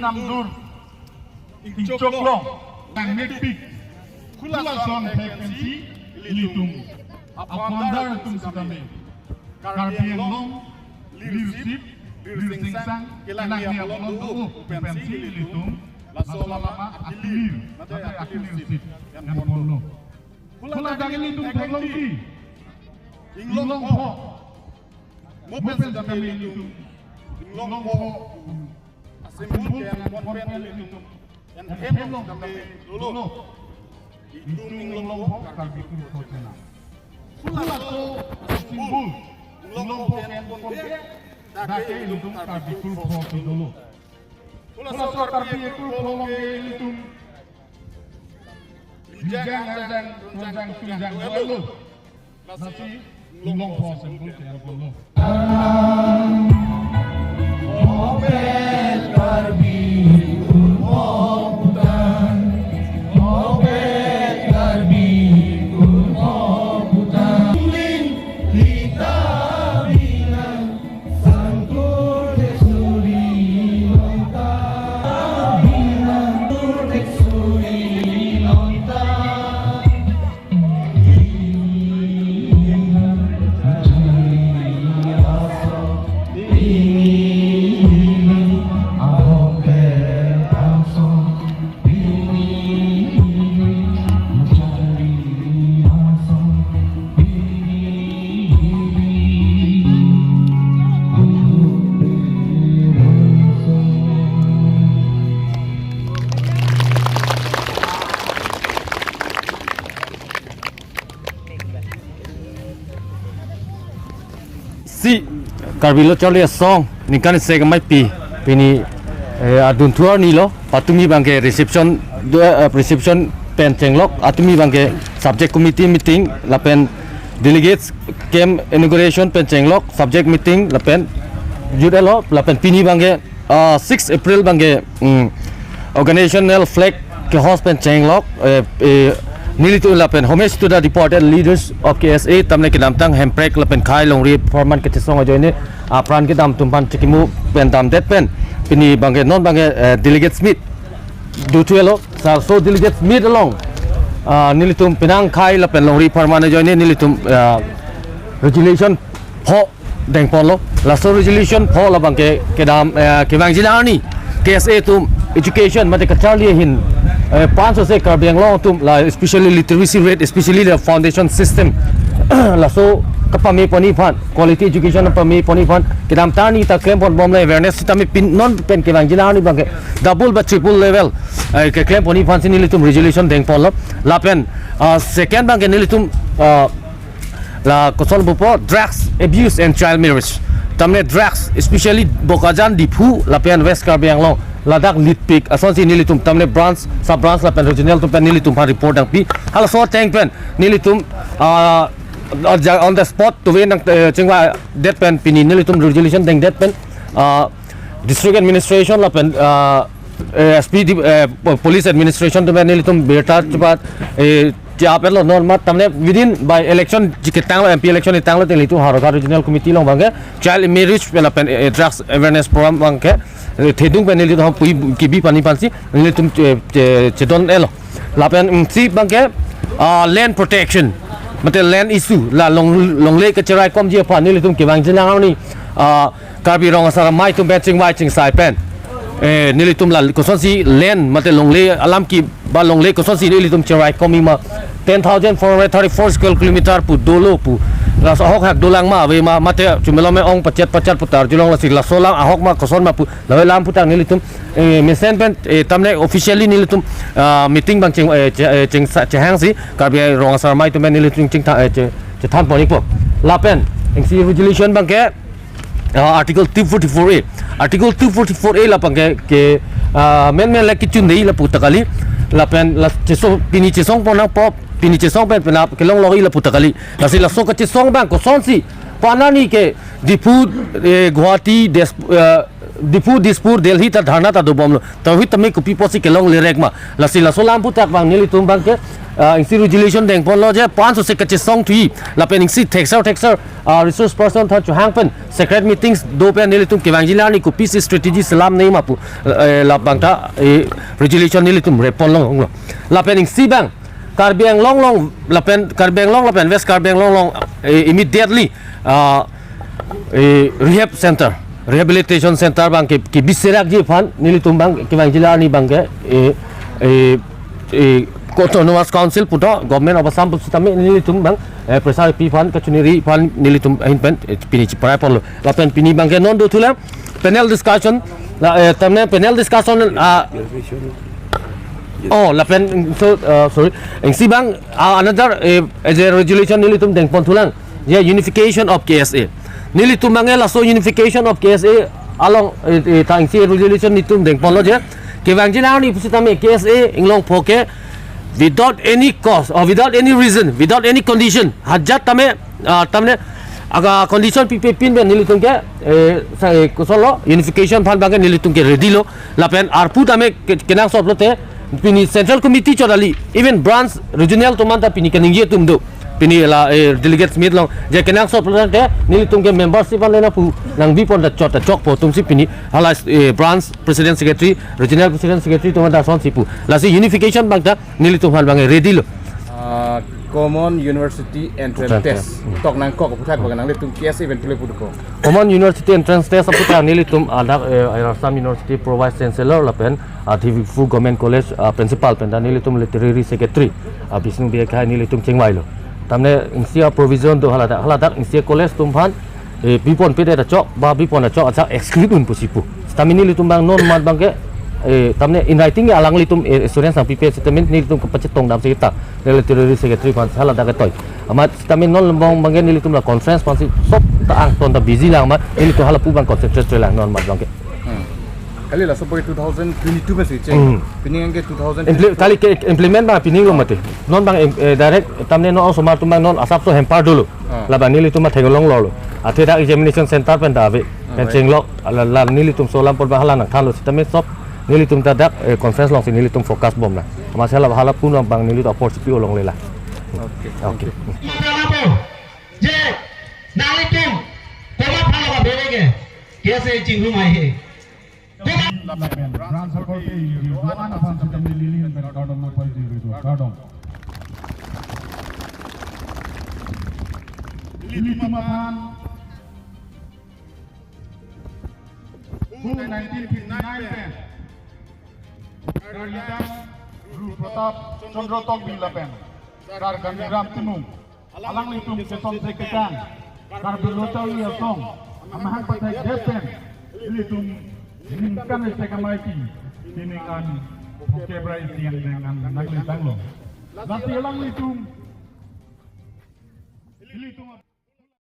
Namdur, Inchoklong, Nangmekpik, Kulason Frequency, Litung, Apandar Tum Sidame, Karbiang Long, Leadership, Leadership Sang, Kelangia Londo, Pensi, Litung, Lasolama, Akilir, Mata Akilirship, and Mono. Kula Dagin Litung Tolongki, Inglong Ho, Mopes Sidame Litung, Inglong Ho, Asimbul and Ponpen Litung, and Hemlong Dame Lolo. Litung Long Ho, Karbikur Kotena. Kulato Simbul, Long Ho and Ponpen, Dake Litung Karbikur Kotena. Kulato Karbikur Kotena. Jangan tunjang lalu nasi long proses yang belum. Mobil karbikur mobutan, mobil karbikur mobutan. Kita bilang sangkur desuri lonta, bilang desuri. Si Karbilo Charlie song nikan sega mai pini adun tour ni lo patumi bangke reception pencenglok atumi bangke subject committee meeting lapen delegates came inauguration pencenglok subject meeting lapen judelo lapen pini bangke 6 April bangke organizational flag ke host pencenglok Nili tu lapen homage to the deported leaders of KSA tamne ke damtang hemprek lapen khai longri forman ke tisong ajo ini apran ke dam tumpan cikimu pen dam det pen pini bangke non bangke delegate smith do tuelo so delegate smith along nili tum pinang khai lapen longri forman ajo ini nili tum resolution pho deng polo la so resolution pho la bangke ke dam ke bang jilani KSA tum education mate kacharli hin 500 से Karbiang Long tum la especially literacy rate especially the foundation system la so kapame poni phan quality education pame poni phan kidam tani ta claim pon bom la awareness ta me pin non pen ke bang jina ni bang double but triple level ke claim poni phan sin ni tum resolution deng pon la pen second bang ke ni tum la kosol bupo drugs abuse and child marriage tamne drugs especially Bokajan Dipu la pen West Karbiang Long Ladak Litpik asonsi nilitum tamne branch sub branch la pen regional tum pen nilitum ha report ang pi hala so tank pen nilitum on the spot to wen ang chingwa det pen pini nilitum resolution deng det pen district administration la pen SPD police administration to pen nilitum beta cepat Siapa lo normal tamne within by election jika tanglo MP election ni tanglo teng itu Haroka regional committee long bangke child marriage pela pen drugs awareness program bangke thedung pen itu ham pui kibi pani pansi ni tum cedon elo lapen si bangke land protection mate land issue la long le ke cerai kom je pa ni tum ke bang jenang ni Karbi rong asara mai tum pen ching wai ching sai pen nilitum la kosonsi land mate longle alam ki ba longle kosonsi nilitum cherai komi ma 10,434 square kilometer pu dolo pu la ahok hak dolang ma we ma mate chumelo me ong pacet putar julong la sigla solang ahok ma koson ma pu la lam putar nilitum mesen pen tamne officially nilitum meeting bang ching chehang si Karbi rong asar mai tum nilitum ching than ponik po la pen si resolution bang ke article 244A article 244A la pangke ke men la kichu nei la putakali la pen la cheso pini chesong pona pop pini chesong pen pena ke long lori la putakali la si la so ka chesong bang ko sonsi panani ke dipu Guwahati dipu Dispur Delhi ta dharna ta do bomlo to hit me ko piposi ke long lerek ma la si la so lam putak bang nili tum bang ke ingsi regulation deng pon lo je 500 se kachis song thui lapen ingsi texer resource person tha chu hang pen secret meetings do pe nilitum kewang jila ni ku peace strategy salam nei ma pu la bang ta regulation nilitum repon long lapen ingsi bang Karbiang long lapen West Karbiang long immediately rehab center rehabilitation center bang ki biserak ji fan nilitum bang kewang jila ni bang ke autonomous council puto government of Assam putame nilitum bang presar pi fan kachuniri fan nilitum hinpen pini chiprai pon lapen pini bang ke non do thula panel discussion tamne panel discussion lapen so sorry si bang another as a regulation nilitum deng pon thulang yeah unification of KSA nilitum bang la so unification of KSA along tang si regulation nilitum deng pon lo je kewang jila ni putame KSA inglong phoke without any cause or without any reason, without any condition, hajat tamne aga condition pin ben nilitung ke kusolo unification fan bang nilitung ke ready lo lapen arpu tame kenang sob lote pini central committee chodali even branch regional tumanta pini keningye tumdo pini la delegates meet long je kenang sob lote nilitung ke membership an lena pu nang bi pon da chok po tumsi pini hala branch president secretary regional president secretary tumanta son sipu la si unification bang ta nilitung fan bang ready lo common university entrance test tok nang kok putat bang nang litum KSA event pule puduko common university entrance test aputa nilitum ada Assam University pro vice chancellor lapen Thifu government college principal pen nilitum literary secretary bisnu bi khai nilitum chengwai lo tamne ingsia provision do halada ingsia college tumpan bipon pede da chok ba bipon da chok acha exclude un pusipu stamini litum bang non mat bang ke tamne in writing alang litum student sang pp statement ni litum kapacit tong dam sita literary secretary pan halada ka toy amat statement non bang bang ni litum la conference pan si sop ta ang ton da busy lang ma ini to hala pu bang concentrate lang non mat bang ke kali la sopo 2022 में से change pinning के 2000 kali implement ba pining lo mate non bang direct tamne no so mar tumang non asap so hempar dulu la ba nili tuma thegolong lo athe da examination center pen da ave pen chenglok la nili tum solam por ba hala na thalo sistem sop nili tum ta dak conference long nili tum focus bom na masala hala pun bang nili to opportunity long lela okay je nali tum koma phalo ba bevege kese chingru mai he transfer korte yuan afan sudah melilih dan kadang apa itu kadang lili tumahan 1959 pen Karlitan Guru Pratap Chandrotok Bilapen Kar Gandigram Tunung Alang Litum Seson Seketan Kar Berlotau Liasong Amahan Patai Depen Litum Inginkan STKMIT Tinikan Pokebra yang dengan Nagli Tanglo Nanti Alang Litum